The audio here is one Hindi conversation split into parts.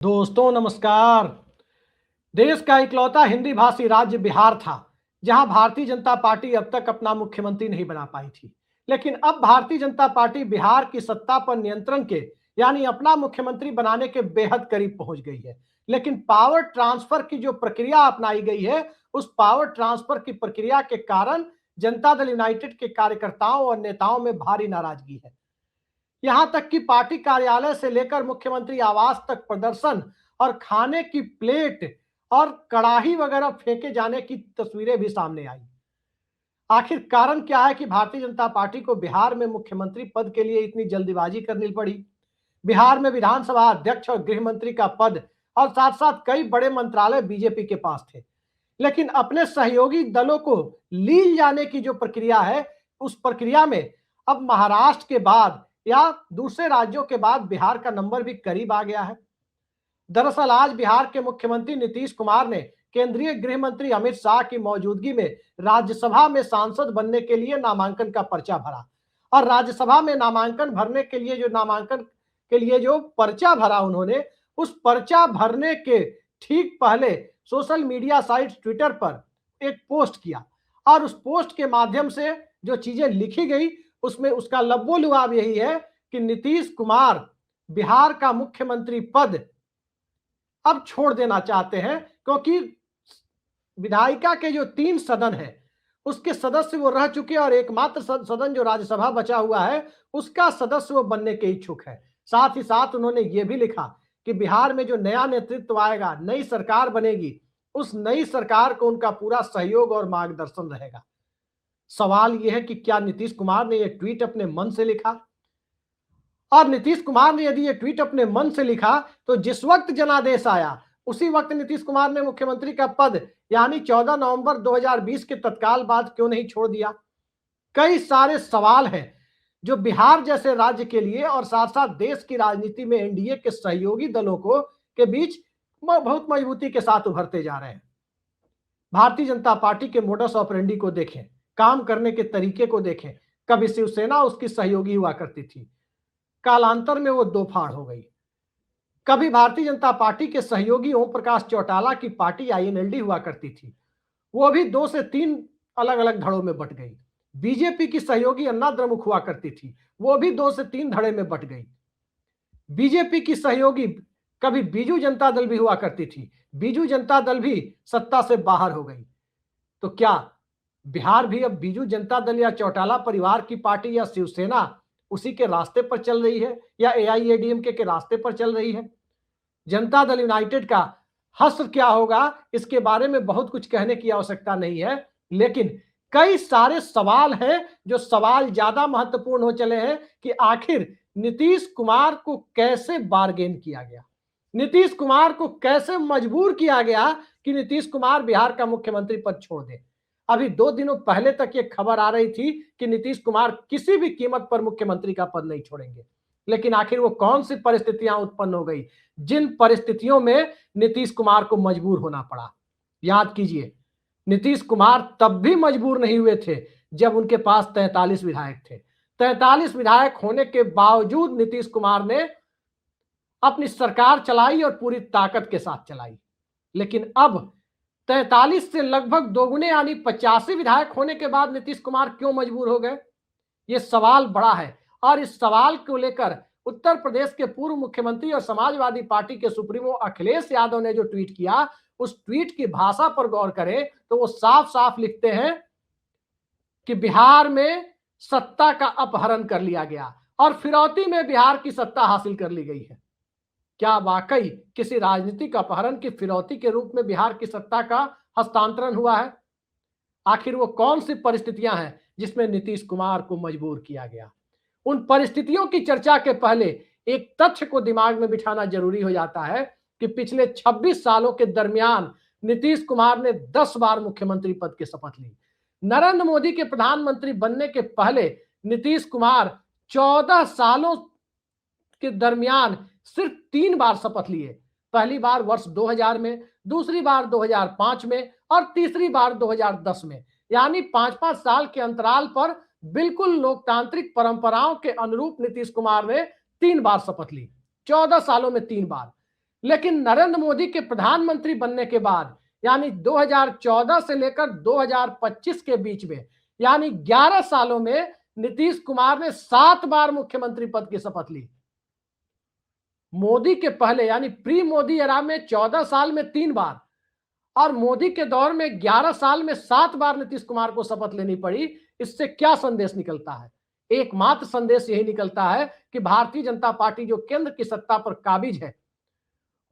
दोस्तों नमस्कार। देश का इकलौता हिंदी भाषी राज्य बिहार था, जहां भारतीय जनता पार्टी अब तक अपना मुख्यमंत्री नहीं बना पाई थी। लेकिन अब भारतीय जनता पार्टी बिहार की सत्ता पर नियंत्रण के यानी अपना मुख्यमंत्री बनाने के बेहद करीब पहुंच गई है। लेकिन पावर ट्रांसफर की जो प्रक्रिया अपनाई गई है, उस पावर ट्रांसफर की प्रक्रिया के कारण जनता दल यूनाइटेड के कार्यकर्ताओं और नेताओं में भारी नाराजगी है। यहां तक कि पार्टी कार्यालय से लेकर मुख्यमंत्री आवास तक प्रदर्शन और खाने की प्लेट और कड़ाही वगैरह फेंके जाने की तस्वीरें भी सामने आई। आखिर कारण क्या है कि भारतीय जनता पार्टी को बिहार में मुख्यमंत्री पद के लिए इतनी जल्दीबाजी करनी पड़ी? बिहार में विधानसभा अध्यक्ष और गृह मंत्री का पद और साथ साथ कई बड़े मंत्रालय बीजेपी के पास थे। लेकिन अपने सहयोगी दलों को लील जाने की जो प्रक्रिया है, उस प्रक्रिया में अब महाराष्ट्र के बाद या दूसरे राज्यों के बाद बिहार का नंबर भी करीब आ गया है। दरअसल आज बिहार के मुख्यमंत्री नीतीश कुमार ने केंद्रीय गृह मंत्री अमित शाह की मौजूदगी में राज्यसभा में सांसद बनने के लिए नामांकन का पर्चा भरा। और राज्यसभा में नामांकन के लिए जो पर्चा भरा उन्होंने, उस पर्चा भरने के ठीक पहले सोशल मीडिया साइट ट्विटर पर एक पोस्ट किया। और उस पोस्ट के माध्यम से जो चीजें लिखी गई, उसमें उसका लब्बो-लुआब यही है कि नीतीश कुमार बिहार का मुख्यमंत्री पद अब छोड़ देना चाहते हैं, क्योंकि विधायिका के जो 3 सदन है, उसके सदस्य वो रह चुके और एकमात्र सदन जो राज्यसभा बचा हुआ है, उसका सदस्य वो बनने के इच्छुक है। साथ ही साथ उन्होंने ये भी लिखा कि बिहार में जो नया नेतृत्व आएगा, नई सरकार बनेगी, उस नई सरकार को उनका पूरा सहयोग और मार्गदर्शन रहेगा। सवाल यह है कि क्या नीतीश कुमार ने यह ट्वीट अपने मन से लिखा? और नीतीश कुमार ने यदि ये ट्वीट अपने मन से लिखा, तो जिस वक्त जनादेश आया, उसी वक्त नीतीश कुमार ने मुख्यमंत्री का पद यानी 14 नवंबर 2020 के तत्काल बाद क्यों नहीं छोड़ दिया? कई सारे सवाल हैं जो बिहार जैसे राज्य के लिए और साथ साथ देश की राजनीति में एनडीए के सहयोगी दलों को के बीच बहुत मजबूती के साथ उभरते जा रहे हैं। भारतीय जनता पार्टी के मोडस ऑपरेंडी को देखें, काम करने के तरीके को देखें। कभी शिवसेना उसकी सहयोगी हुआ करती थी, कालांतर में वो दो फाड़ हो गई। कभी भारतीय जनता पार्टी के सहयोगी ओम प्रकाश चौटाला की पार्टी आईएनएलडी हुआ करती थी, वो भी 2 से 3 अलग अलग धड़ों में बट गई। बीजेपी की सहयोगी अन्ना द्रमुक हुआ करती थी, वो भी 2 से 3 धड़े में बट गई। बीजेपी की सहयोगी कभी बीजू जनता दल भी हुआ करती थी, बीजू जनता दल भी सत्ता से बाहर हो गई। तो क्या बिहार भी अब बीजू जनता दल या चौटाला परिवार की पार्टी या शिवसेना उसी के रास्ते पर चल रही है या एआईएडीएमके के रास्ते पर चल रही है? जनता दल यूनाइटेड का हश्र क्या होगा, इसके बारे में बहुत कुछ कहने की आवश्यकता नहीं है। लेकिन कई सारे सवाल हैं, जो सवाल ज्यादा महत्वपूर्ण हो चले हैं कि आखिर नीतीश कुमार को कैसे बार्गेन किया गया, नीतीश कुमार को कैसे मजबूर किया गया कि नीतीश कुमार बिहार का मुख्यमंत्री पद छोड़ दे। अभी 2 दिनों पहले तक ये खबर आ रही थी कि नीतीश कुमार किसी भी कीमत पर मुख्यमंत्री का पद नहीं छोड़ेंगे। लेकिन आखिर वो कौन सी परिस्थितियां उत्पन्न हो गई, जिन परिस्थितियों में नीतीश कुमार को मजबूर होना पड़ा? याद कीजिए, नीतीश कुमार तब भी मजबूर नहीं हुए थे जब उनके पास 43 विधायक थे। 43 विधायक होने के बावजूद नीतीश कुमार ने अपनी सरकार चलाई और पूरी ताकत के साथ चलाई। लेकिन अब 43 से लगभग दोगुने यानी 85 विधायक होने के बाद नीतीश कुमार क्यों मजबूर हो गए? ये सवाल बड़ा है। और इस सवाल को लेकर उत्तर प्रदेश के पूर्व मुख्यमंत्री और समाजवादी पार्टी के सुप्रीमो अखिलेश यादव ने जो ट्वीट किया, उस ट्वीट की भाषा पर गौर करें तो वो साफ साफ लिखते हैं कि बिहार में सत्ता का अपहरण कर लिया गया और फिरौती में बिहार की सत्ता हासिल कर ली गई है। क्या वाकई किसी राजनीतिक अपहरण की फिरौती के रूप में बिहार की सत्ता का हस्तांतरण हुआ है? आखिर वो कौन सी परिस्थितियां हैं जिसमें नीतीश कुमार को मजबूर किया गया? उन परिस्थितियों की चर्चा के पहले एक तथ्य को दिमाग में बिठाना जरूरी हो जाता है कि पिछले 26 सालों के दरमियान नीतीश कुमार ने 10 बार मुख्यमंत्री पद की शपथ ली। नरेंद्र मोदी के प्रधानमंत्री बनने के पहले नीतीश कुमार 14 सालों के दरमियान सिर्फ 3 बार शपथ लिए। पहली बार वर्ष 2000 में, दूसरी बार 2005 में और तीसरी बार 2010 में। यानी 5-5 साल के अंतराल पर बिल्कुल लोकतांत्रिक परंपराओं के अनुरूप नीतीश कुमार ने 3 बार शपथ ली। 14 सालों में 3 बार। लेकिन नरेंद्र मोदी के प्रधानमंत्री बनने के बाद यानी 2014 से लेकर 2025 के बीच में यानी 11 सालों में नीतीश कुमार ने 7 बार मुख्यमंत्री पद की शपथ ली। मोदी के पहले यानी प्री मोदी एरा में 14 साल में 3 बार और मोदी के दौर में 11 साल में 7 बार नीतीश कुमार को शपथ लेनी पड़ी। इससे क्या संदेश निकलता है? एकमात्र संदेश यही निकलता है कि भारतीय जनता पार्टी जो केंद्र की सत्ता पर काबिज है,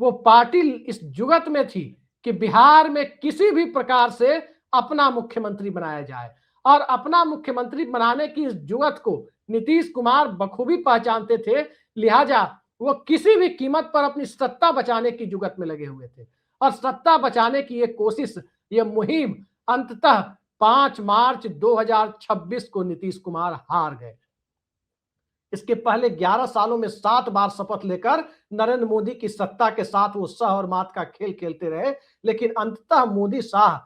वो पार्टी इस जुगत में थी कि बिहार में किसी भी प्रकार से अपना मुख्यमंत्री बनाया जाए और अपना मुख्यमंत्री बनाने की इस जुगत को नीतीश कुमार बखूबी पहचानते थे। लिहाजा वो किसी भी कीमत पर अपनी सत्ता बचाने की जुगत में लगे हुए थे और सत्ता बचाने की ये कोशिश, ये मुहिम अंततः 5 मार्च 2026 को नीतीश कुमार हार गए। इसके पहले 11 सालों में 7 बार शपथ लेकर नरेंद्र मोदी की सत्ता के साथ वो सह और मात का खेल खेलते रहे, लेकिन अंततः मोदी शाह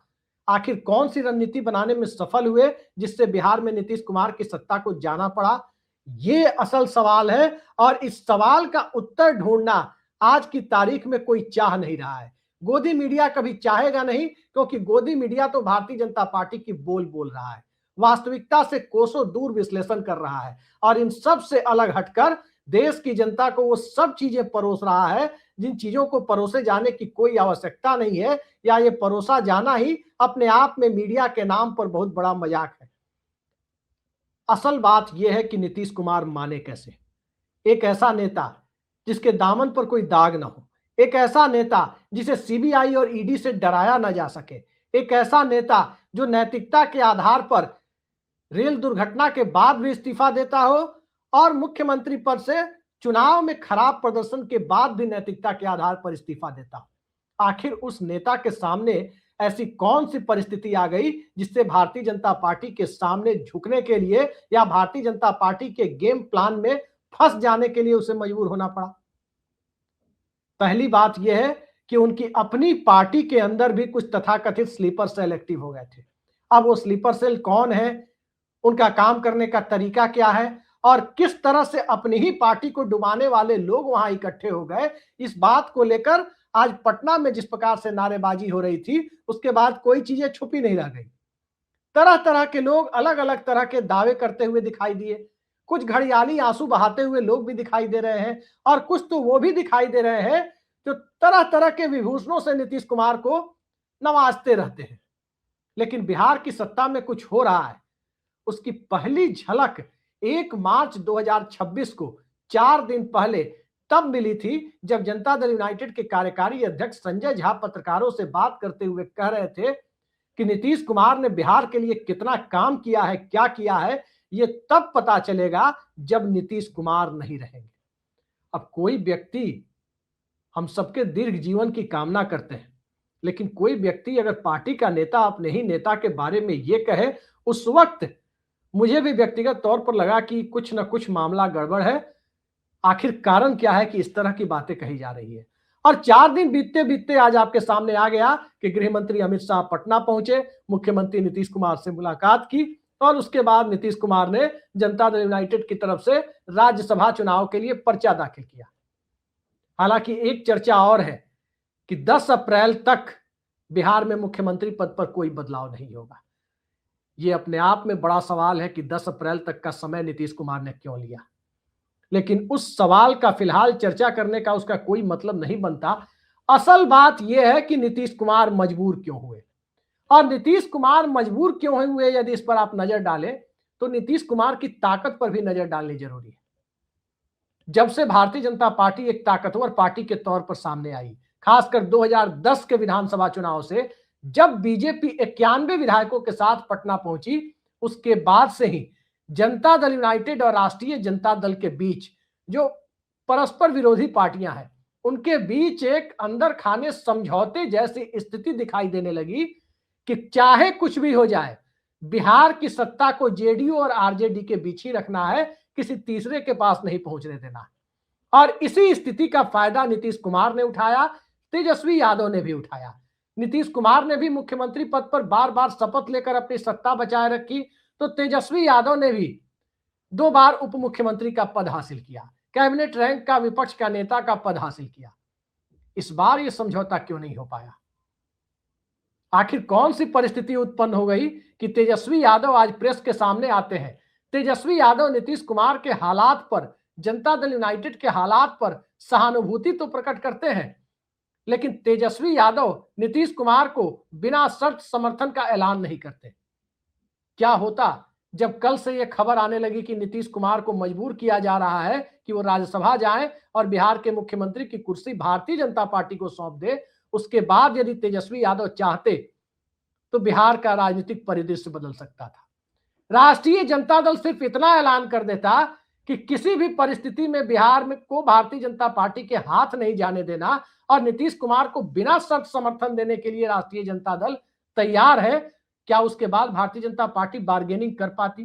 आखिर कौन सी रणनीति बनाने में सफल हुए जिससे बिहार में नीतीश कुमार की सत्ता को जाना पड़ा? ये असल सवाल है और इस सवाल का उत्तर ढूंढना आज की तारीख में कोई चाह नहीं रहा है। गोदी मीडिया कभी चाहेगा नहीं, क्योंकि गोदी मीडिया तो भारतीय जनता पार्टी की बोल बोल रहा है, वास्तविकता से कोसों दूर विश्लेषण कर रहा है और इन सब से अलग हटकर देश की जनता को वो सब चीजें परोस रहा है जिन चीजों को परोसे जाने की कोई आवश्यकता नहीं है, या ये परोसा जाना ही अपने आप में मीडिया के नाम पर बहुत बड़ा मजाक है। असल बात यह है कि नीतीश कुमार माने कैसे? एक ऐसा नेता जिसके दामन पर कोई दाग ना हो, एक ऐसा नेता जिसे सीबीआई और ईडी से डराया ना जा सके, एक ऐसा नेता जो नैतिकता के आधार पर रेल दुर्घटना के बाद भी इस्तीफा देता हो और मुख्यमंत्री पद से चुनाव में खराब प्रदर्शन के बाद भी नैतिकता के आधार पर इस्तीफा देता हो। आखिर उस नेता के सामने ऐसी कौन सी परिस्थिति आ गई जिससे भारतीय जनता पार्टी के सामने झुकने के लिए या भारतीय जनता पार्टी के गेम प्लान में फंस जाने के लिए उसे मजबूर होना पड़ा? पहली बात यह है कि उनकी अपनी पार्टी के अंदर भी कुछ तथाकथित स्लीपर सेल एक्टिव हो गए थे। अब वो स्लीपर सेल कौन है, उनका काम करने का तरीका क्या है और किस तरह से अपनी ही पार्टी को डुबाने वाले लोग वहां इकट्ठे हो गए, इस बात को लेकर आज पटना में जिस प्रकार से नारेबाजी हो रही थी उसके बाद कोई चीजें छुपी नहीं रह गई। तरह तरह के लोग अलग अलग तरह के दावे करते हुए दिखाई दिए, कुछ घड़ियाली आंसू बहाते हुए लोग भी दिखाई दे रहे हैं और कुछ तो वो भी दिखाई दे रहे हैं जो तरह तरह के विभूषणों से नीतीश कुमार को नवाजते रहते हैं। लेकिन बिहार की सत्ता में कुछ हो रहा है, उसकी पहली झलक 1 मार्च 2026 को 4 दिन पहले तब मिली थी जब जनता दल यूनाइटेड के कार्यकारी अध्यक्ष संजय झा पत्रकारों से बात करते हुए कह रहे थे कि नीतीश कुमार ने बिहार के लिए कितना काम किया है, क्या किया है, ये तब पता चलेगा जब नीतीश कुमार नहीं रहेंगे। अब कोई व्यक्ति, हम सबके दीर्घ जीवन की कामना करते हैं, लेकिन कोई व्यक्ति अगर पार्टी का नेता अपने ही नेता के बारे में ये कहे, उस वक्त मुझे भी व्यक्तिगत तौर पर लगा कि कुछ ना कुछ मामला गड़बड़ है। आखिर कारण क्या है कि इस तरह की बातें कही जा रही है? और 4 दिन बीतते बीतते आज आपके सामने आ गया कि गृह मंत्री अमित शाह पटना पहुंचे, मुख्यमंत्री नीतीश कुमार से मुलाकात की और उसके बाद नीतीश कुमार ने जनता दल यूनाइटेड की तरफ से राज्यसभा चुनाव के लिए पर्चा दाखिल किया। हालांकि एक चर्चा और है कि 10 अप्रैल तक बिहार में मुख्यमंत्री पद पर कोई बदलाव नहीं होगा। ये अपने आप में बड़ा सवाल है कि 10 अप्रैल तक का समय नीतीश कुमार ने क्यों लिया, लेकिन उस सवाल का फिलहाल चर्चा करने का उसका कोई मतलब नहीं बनता। असल बात यह है कि नीतीश कुमार मजबूर क्यों हुए, और नीतीश कुमार मजबूर क्यों हुए यदि इस पर आप नजर डालें तो नीतीश कुमार की ताकत पर भी नजर डालनी जरूरी है। जब से भारतीय जनता पार्टी एक ताकतवर पार्टी के तौर पर सामने आई, खासकर 2010 के विधानसभा चुनाव से जब बीजेपी 91 विधायकों के साथ पटना पहुंची, उसके बाद से ही जनता दल यूनाइटेड और राष्ट्रीय जनता दल के बीच जो परस्पर विरोधी पार्टियां हैं उनके बीच एक अंदर खाने समझौते जैसी स्थिति दिखाई देने लगी कि चाहे कुछ भी हो जाए, बिहार की सत्ता को जेडीयू और आरजेडी के बीच ही रखना है, किसी तीसरे के पास नहीं पहुंचने देना। और इसी स्थिति का फायदा नीतीश कुमार ने उठाया, तेजस्वी यादव ने भी उठाया। नीतीश कुमार ने भी मुख्यमंत्री पद पर बार बार शपथ लेकर अपनी सत्ता बचाए रखी, तो तेजस्वी यादव ने भी 2 बार उप मुख्यमंत्री का पद हासिल किया, कैबिनेट रैंक का विपक्ष का नेता का पद हासिल किया। इस बार यह समझौता क्यों नहीं हो पाया? आखिर कौन सी परिस्थिति उत्पन्न हो गई कि तेजस्वी यादव आज प्रेस के सामने आते हैं? तेजस्वी यादव नीतीश कुमार के हालात पर, जनता दल यूनाइटेड के हालात पर सहानुभूति तो प्रकट करते हैं, लेकिन तेजस्वी यादव नीतीश कुमार को बिना शर्त समर्थन का ऐलान नहीं करते। क्या होता जब कल से यह खबर आने लगी कि नीतीश कुमार को मजबूर किया जा रहा है कि वो राज्यसभा जाएं और बिहार के मुख्यमंत्री की कुर्सी भारतीय जनता पार्टी को सौंप दे? उसके बाद यदि तेजस्वी यादव चाहते तो बिहार का राजनीतिक परिदृश्य बदल सकता था। राष्ट्रीय जनता दल सिर्फ इतना ऐलान कर देता कि किसी भी परिस्थिति में बिहार में को भारतीय जनता पार्टी के हाथ नहीं जाने देना और नीतीश कुमार को बिना शर्त समर्थन देने के लिए राष्ट्रीय जनता दल तैयार है। क्या उसके बाद भारतीय जनता पार्टी बार्गेनिंग कर पाती?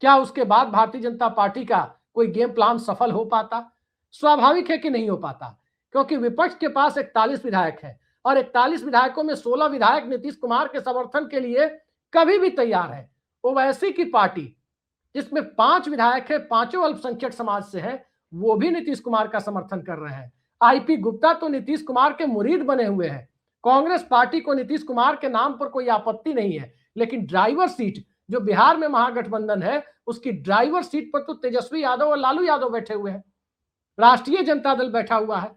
क्या उसके बाद भारतीय जनता पार्टी का कोई गेम प्लान सफल हो पाता? स्वाभाविक है कि नहीं हो पाता, क्योंकि विपक्ष के पास 41 विधायक है और 41 विधायकों में 16 विधायक नीतीश कुमार के समर्थन के लिए कभी भी तैयार है। ओवैसी की पार्टी जिसमें 5 विधायक है, पांचों अल्पसंख्यक समाज से है, वो भी नीतीश कुमार का समर्थन कर रहे हैं। आईपी गुप्ता तो नीतीश कुमार के मुरीद बने हुए हैं। कांग्रेस पार्टी को नीतीश कुमार के नाम पर कोई आपत्ति नहीं है, लेकिन ड्राइवर सीट जो बिहार में महागठबंधन है, उसकी ड्राइवर सीट पर तो तेजस्वी यादव और लालू यादव बैठे हुए हैं। राष्ट्रीय जनता दल बैठा हुआ है।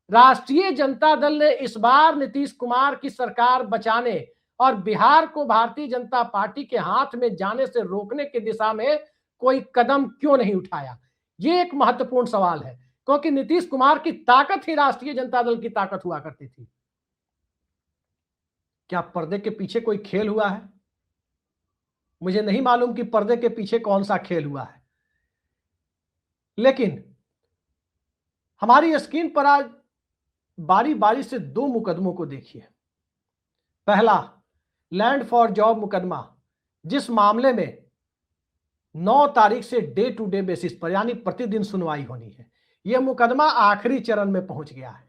राष्ट्रीय जनता दल ने इस बार नीतीश कुमार की सरकार बचाने और बिहार को भारतीय जनता पार्टी के हाथ में जाने से रोकने की दिशा में कोई कदम क्यों नहीं उठाया? ये एक महत्वपूर्ण सवाल है, क्योंकि नीतीश कुमार की ताकत ही राष्ट्रीय जनता दल की ताकत हुआ करती थी। क्या पर्दे के पीछे कोई खेल हुआ है? मुझे नहीं मालूम कि पर्दे के पीछे कौन सा खेल हुआ है, लेकिन हमारी स्क्रीन पर आज बारी बारी से 2 मुकदमों को देखिए। पहला, लैंड फॉर जॉब मुकदमा, जिस मामले में 9 तारीख से डे टू डे बेसिस पर यानी प्रतिदिन सुनवाई होनी है। यह मुकदमा आखिरी चरण में पहुंच गया है।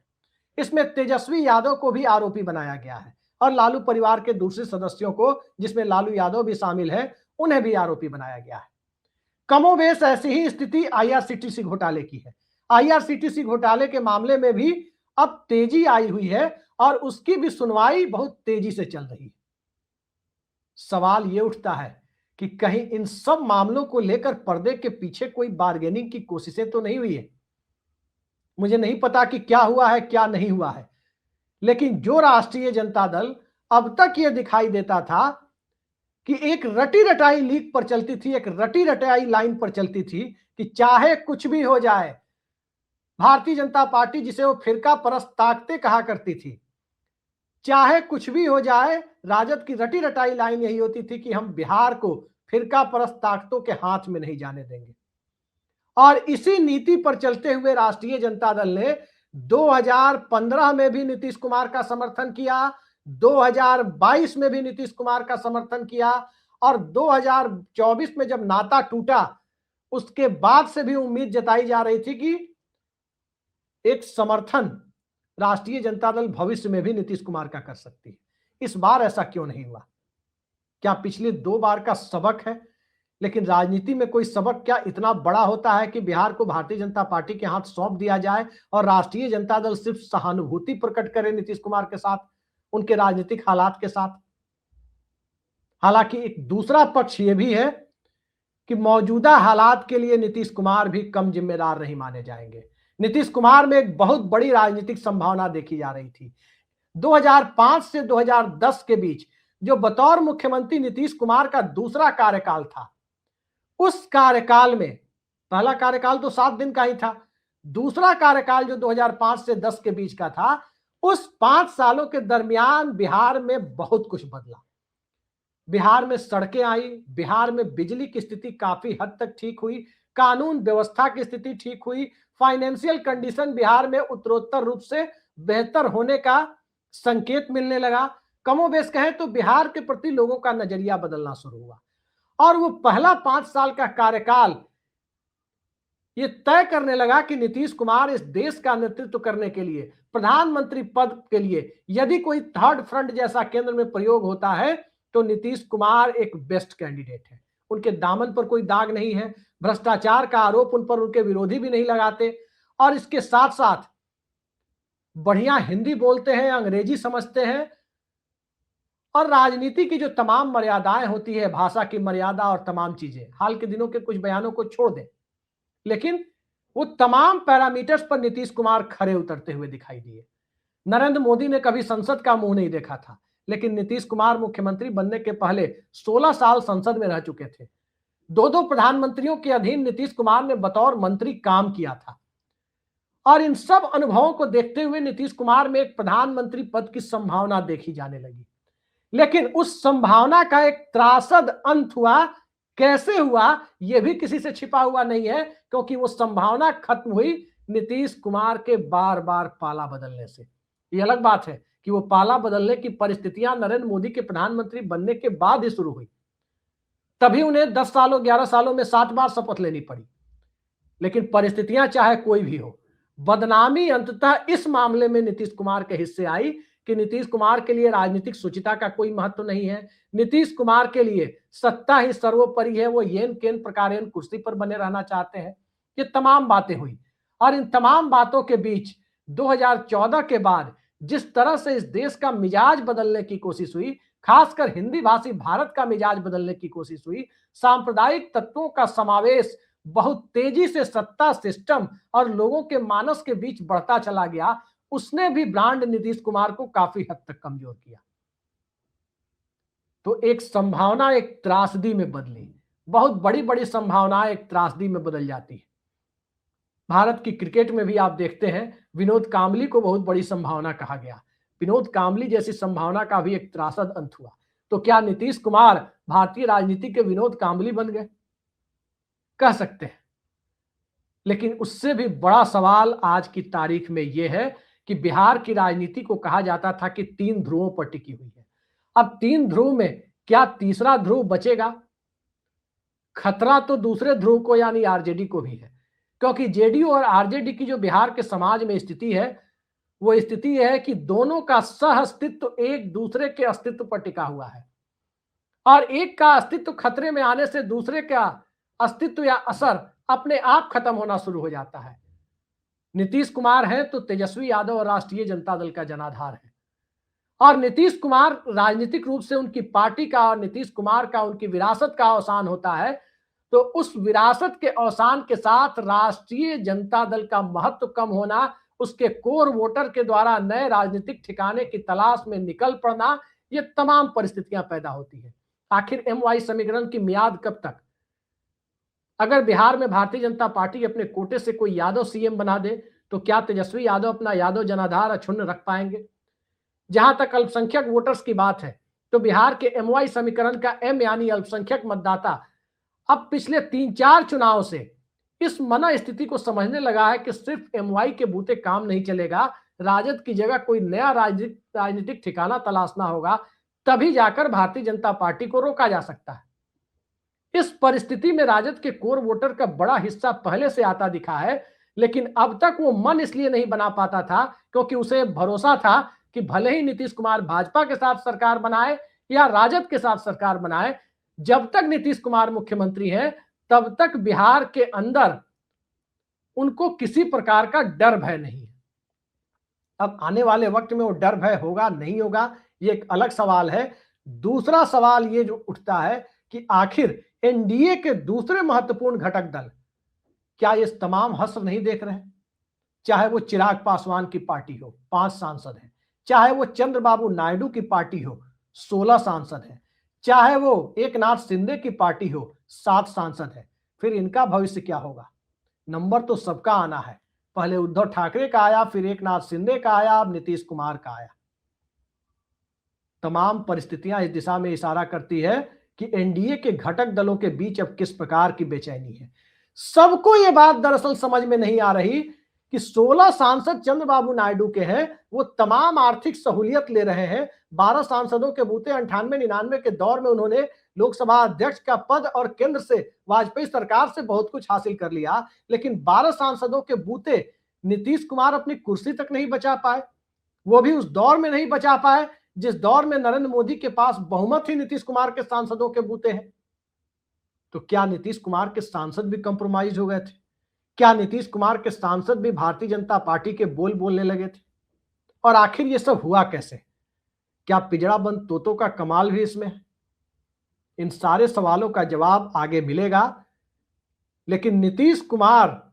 इसमें तेजस्वी यादव को भी आरोपी बनाया गया है और लालू परिवार के दूसरे सदस्यों को, जिसमें लालू यादव भी शामिल है, उन्हें भी आरोपी बनाया गया है। कमोबेश ऐसी ही स्थिति आईआरसीटीसी घोटाले की है। आईआरसीटीसी घोटाले के मामले में भी अब तेजी आई हुई है और उसकी भी सुनवाई बहुत तेजी से चल रही है। सवाल यह उठता है कि कहीं इन सब मामलों को लेकर पर्दे के पीछे कोई बार्गेनिंग की कोशिशें तो नहीं हुई है। मुझे नहीं पता कि क्या हुआ है, क्या नहीं हुआ है, लेकिन जो राष्ट्रीय जनता दल अब तक यह दिखाई देता था कि एक रटी रटाई लीक पर चलती थी, एक रटी रटाई लाइन पर चलती थी कि चाहे कुछ भी हो जाए, भारतीय जनता पार्टी जिसे वो फिरका परस्त ताकतें कहा करती थी, चाहे कुछ भी हो जाए, राजद की रटी रटाई लाइन यही होती थी कि हम बिहार को फिरका परस्त ताकतों के हाथ में नहीं जाने देंगे। और इसी नीति पर चलते हुए राष्ट्रीय जनता दल ने 2015 में भी नीतीश कुमार का समर्थन किया, 2022 में भी नीतीश कुमार का समर्थन किया और 2024 में जब नाता टूटा, उसके बाद से भी उम्मीद जताई जा रही थी कि एक समर्थन राष्ट्रीय जनता दल भविष्य में भी नीतीश कुमार का कर सकती है। इस बार ऐसा क्यों नहीं हुआ? क्या पिछली 2 बार का सबक है? लेकिन राजनीति में कोई सबक क्या इतना बड़ा होता है कि बिहार को भारतीय जनता पार्टी के हाथ सौंप दिया जाए और राष्ट्रीय जनता दल सिर्फ सहानुभूति प्रकट करे नीतीश कुमार के साथ, उनके राजनीतिक हालात के साथ? हालांकि एक दूसरा पक्ष यह भी है कि मौजूदा हालात के लिए नीतीश कुमार भी कम जिम्मेदार नहीं माने जाएंगे। नीतीश कुमार में एक बहुत बड़ी राजनीतिक संभावना देखी जा रही थी। 2005 से 2010 के बीच जो बतौर मुख्यमंत्री नीतीश कुमार का दूसरा कार्यकाल था, उस कार्यकाल में, पहला कार्यकाल तो 7 दिन का ही था, दूसरा कार्यकाल जो 2005 से 10 के बीच का था, उस 5 सालों के दरमियान बिहार में बहुत कुछ बदला। बिहार में सड़कें आई, बिहार में बिजली की स्थिति काफी हद तक ठीक हुई, कानून व्यवस्था की स्थिति ठीक हुई, फाइनेंशियल कंडीशन बिहार में उत्तरोत्तर रूप से बेहतर होने का संकेत मिलने लगा। कमोबेश कहें तो बिहार के प्रति लोगों का नजरिया बदलना शुरू हुआ और वो पहला 5 साल का कार्यकाल ये तय करने लगा कि नीतीश कुमार इस देश का नेतृत्व करने के लिए, प्रधानमंत्री पद के लिए यदि कोई थर्ड फ्रंट जैसा केंद्र में प्रयोग होता है तो नीतीश कुमार एक बेस्ट कैंडिडेट है। उनके दामन पर कोई दाग नहीं है, भ्रष्टाचार का आरोप उन पर उनके विरोधी भी नहीं लगाते और इसके साथ साथ बढ़िया हिंदी बोलते हैं, अंग्रेजी समझते हैं, और राजनीति की जो तमाम मर्यादाएं होती है, भाषा की मर्यादा और तमाम चीजें, हाल के दिनों के कुछ बयानों को छोड़ दें, लेकिन वो तमाम पैरामीटर्स पर नीतीश कुमार खरे उतरते हुए दिखाई दिए। नरेंद्र मोदी ने कभी संसद का मुंह नहीं देखा था, लेकिन नीतीश कुमार मुख्यमंत्री बनने के पहले 16 साल संसद में रह चुके थे। दो दो प्रधानमंत्रियों के अधीन नीतीश कुमार ने बतौर मंत्री काम किया था, और इन सब अनुभवों को देखते हुए नीतीश कुमार में एक प्रधानमंत्री पद की संभावना देखी जाने लगी। लेकिन उस संभावना का एक त्रासद अंत हुआ। कैसे हुआ यह भी किसी से छिपा हुआ नहीं है, क्योंकि वो संभावना खत्म हुई नीतीश कुमार के बार बार पाला बदलने से। ये अलग बात है कि वो पाला बदलने की परिस्थितियां नरेंद्र मोदी के प्रधानमंत्री बनने के बाद ही शुरू हुई, तभी उन्हें 10 सालों 11 सालों में 7 बार शपथ लेनी पड़ी। लेकिन परिस्थितियां चाहे कोई भी हो, बदनामी अंततः इस मामले में नीतीश कुमार के हिस्से आई कि नीतीश कुमार के लिए राजनीतिक शुचिता का कोई महत्व नहीं है। नीतीश कुमार के लिए सत्ता ही सर्वोपरि है, वो येन केन प्रकारेण कुर्सी पर बने रहना चाहते हैं। ये तमाम बातें हुई, और इन तमाम बातों के बीच 2014 के बाद जिस तरह से इस देश का मिजाज बदलने की कोशिश हुई, खासकर हिंदी भाषी भारत का मिजाज बदलने की कोशिश हुई, सांप्रदायिक तत्वों का समावेश बहुत तेजी से सत्ता सिस्टम और लोगों के मानस के बीच बढ़ता चला गया, उसने भी ब्रांड नीतीश कुमार को काफी हद तक कमजोर किया। तो एक संभावना एक त्रासदी में बदली, बहुत बड़ी बड़ी संभावनाएं एक त्रासदी में बदल जाती है। भारत की क्रिकेट में भी आप देखते हैं, विनोद कांबली को बहुत बड़ी संभावना कहा गया। विनोद कांबली जैसी संभावना का भी एक त्रासद अंत हुआ। तो क्या नीतीश कुमार भारतीय राजनीति के विनोद कांबली बन गए? कह सकते हैं। लेकिन उससे भी बड़ा सवाल आज की तारीख में यह है कि बिहार की राजनीति को कहा जाता था कि 3 ध्रुवों पर टिकी हुई है। अब 3 ध्रुव में क्या तीसरा ध्रुव बचेगा? खतरा तो दूसरे ध्रुव को यानी आरजेडी को भी है, क्योंकि जेडीयू और आरजेडी की जो बिहार के समाज में स्थिति है, वो स्थिति है कि दोनों का सह अस्तित्व एक दूसरे के अस्तित्व पर टिका हुआ है, और एक का अस्तित्व खतरे में आने से दूसरे का अस्तित्व या असर अपने आप खत्म होना शुरू हो जाता है। नीतीश कुमार है तो तेजस्वी यादव और राष्ट्रीय जनता दल का जनाधार है, और नीतीश कुमार राजनीतिक रूप से उनकी पार्टी का और नीतीश कुमार का उनकी विरासत का अवसान होता है, तो उस विरासत के अवसान के साथ राष्ट्रीय जनता दल का महत्व कम होना, उसके कोर वोटर के द्वारा नए राजनीतिक ठिकाने की तलाश में निकल पड़ना, ये तमाम परिस्थितियां पैदा होती है। आखिर MY समीकरण की मियाद कब तक? अगर बिहार में भारतीय जनता पार्टी अपने कोटे से कोई यादव सीएम बना दे, तो क्या तेजस्वी यादव अपना यादव जनाधार अक्षुण्ण रख पाएंगे? जहां तक अल्पसंख्यक वोटर्स की बात है, तो बिहार के MY समीकरण का M यानी अल्पसंख्यक मतदाता अब पिछले 3-4 चुनाव से इस मन स्थिति को समझने लगा है कि सिर्फ MY के बूते काम नहीं चलेगा, राजद की जगह कोई नया राजनीतिक ठिकाना तलाशना होगा, तभी जाकर भारतीय जनता पार्टी को रोका जा सकता है। इस परिस्थिति में राजद के कोर वोटर का बड़ा हिस्सा पहले से आता दिखा है, लेकिन अब तक वो मन इसलिए नहीं बना पाता था क्योंकि उसे भरोसा था कि भले ही नीतीश कुमार भाजपा के साथ सरकार बनाए या राजद के साथ सरकार बनाए, जब तक नीतीश कुमार मुख्यमंत्री हैं तब तक बिहार के अंदर उनको किसी प्रकार का डर भय नहीं है। अब आने वाले वक्त में वो डर भय होगा नहीं होगा, ये एक अलग सवाल है। दूसरा सवाल ये जो उठता है कि आखिर एनडीए के दूसरे महत्वपूर्ण घटक दल क्या ये तमाम हश्र नहीं देख रहे हैं? चाहे वो चिराग पासवान की पार्टी हो, 5 सांसद हैं, चाहे वो चंद्रबाबू नायडू की पार्टी हो, 16 सांसद हैं, चाहे वो एकनाथ शिंदे की पार्टी हो, 7 सांसद हैं, फिर इनका भविष्य क्या होगा? नंबर तो सबका आना है। पहले उद्धव ठाकरे का आया, फिर एकनाथ शिंदे का आया, अब नीतीश कुमार का आया। तमाम परिस्थितियां इस दिशा में इशारा करती है कि एनडीए के घटक दलों के बीच अब किस प्रकार की बेचैनी है। सबको यह बात दरअसल समझ में नहीं आ रही कि 16 सांसद चंद्रबाबू नायडू के हैं, वो तमाम आर्थिक सहूलियत ले रहे हैं। 12 सांसदों के बूते 98-99 के दौर में उन्होंने लोकसभा अध्यक्ष का पद और केंद्र से वाजपेयी सरकार से बहुत कुछ हासिल कर लिया, लेकिन 12 सांसदों के बूते नीतीश कुमार अपनी कुर्सी तक नहीं बचा पाए। वो भी उस दौर में नहीं बचा पाए जिस दौर में नरेंद्र मोदी के पास बहुमत ही नीतीश कुमार के सांसदों के बूते हैं। तो क्या नीतीश कुमार के सांसद भी कंप्रोमाइज हो गए थे? क्या नीतीश कुमार के सांसद भी भारतीय जनता पार्टी के बोल बोलने लगे थे? और आखिर ये सब हुआ कैसे? क्या पिंजड़ाबंद तोतों का कमाल भी इसमें है? इन सारे सवालों का जवाब आगे मिलेगा। लेकिन नीतीश कुमार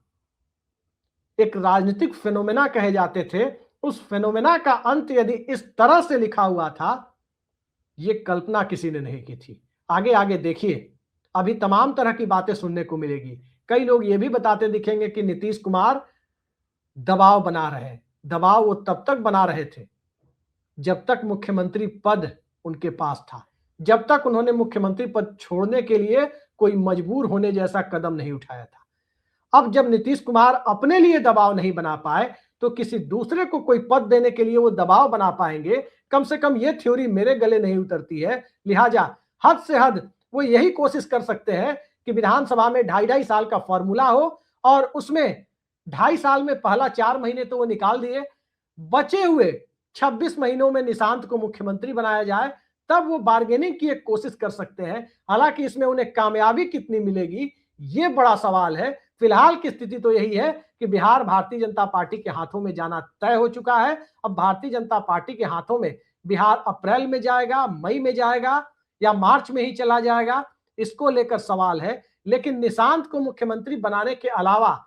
एक राजनीतिक फिनोमेना कहे जाते थे, उस फिनोमेना का अंत यदि इस तरह से लिखा हुआ था, ये कल्पना किसी ने नहीं की थी। आगे आगे देखिए, अभी तमाम तरह की बातें सुनने को मिलेगी। कई लोग ये भी बताते दिखेंगे कि नीतीश कुमार दबाव बना रहे हैं। दबाव वो तब तक बना रहे थे जब तक मुख्यमंत्री पद उनके पास था, जब तक उन्होंने मुख्यमंत्री पद छोड़ने के लिए कोई मजबूर होने जैसा कदम नहीं उठाया था। अब जब नीतीश कुमार अपने लिए दबाव नहीं बना पाए, तो किसी दूसरे को कोई पद देने के लिए वो दबाव बना पाएंगे? कम से कम ये थ्योरी मेरे गले नहीं उतरती है। लिहाजा हद से हद वो यही कोशिश कर सकते हैं कि विधानसभा में 2.5 साल का फॉर्मूला हो और उसमें 2.5 साल में पहला 4 महीने तो वो निकाल दिए, बचे हुए 26 महीनों में निशांत को मुख्यमंत्री बनाया जाए, तब वो बार्गेनिंग की एक कोशिश कर सकते हैं। हालांकि इसमें उन्हें कामयाबी कितनी मिलेगी, ये बड़ा सवाल है। फिलहाल की स्थिति तो यही है कि बिहार भारतीय जनता पार्टी के हाथों में जाना तय हो चुका है। अब भारतीय जनता पार्टी के हाथों में बिहार अप्रैल में जाएगा, मई में जाएगा या मार्च में ही चला जाएगा, इसको लेकर सवाल है। लेकिन निशांत को मुख्यमंत्री बनाने के अलावा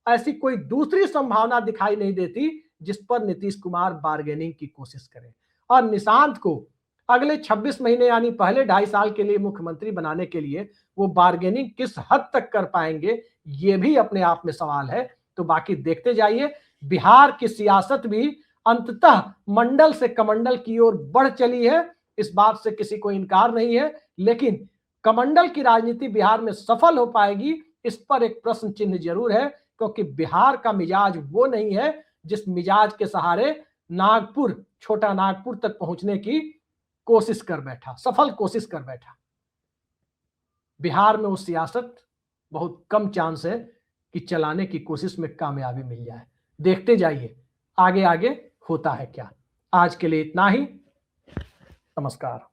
ऐसी कोई दूसरी संभावना दिखाई नहीं देती जिस पर नीतीश कुमार बार्गेनिंग की कोशिश करें। और निशांत को अगले 26 महीने यानी पहले 2.5 साल के लिए मुख्यमंत्री बनाने के लिए वो बार्गेनिंग किस हद तक कर पाएंगे, ये भी अपने आप में सवाल है। तो बाकी देखते जाइए। बिहार की सियासत भी अंततः मंडल से कमंडल की ओर बढ़ चली है, इस बात से किसी को इनकार नहीं है। लेकिन कमंडल की राजनीति बिहार में सफल हो पाएगी, इस पर एक प्रश्न चिन्ह जरूर है, क्योंकि बिहार का मिजाज वो नहीं है जिस मिजाज के सहारे नागपुर, छोटा नागपुर तक पहुंचने की कोशिश कर बैठा, सफल कोशिश कर बैठा। बिहार में वो सियासत बहुत कम चांस है कि चलाने की कोशिश में कामयाबी मिल जाए। देखते जाइए आगे आगे होता है क्या। आज के लिए इतना ही। नमस्कार।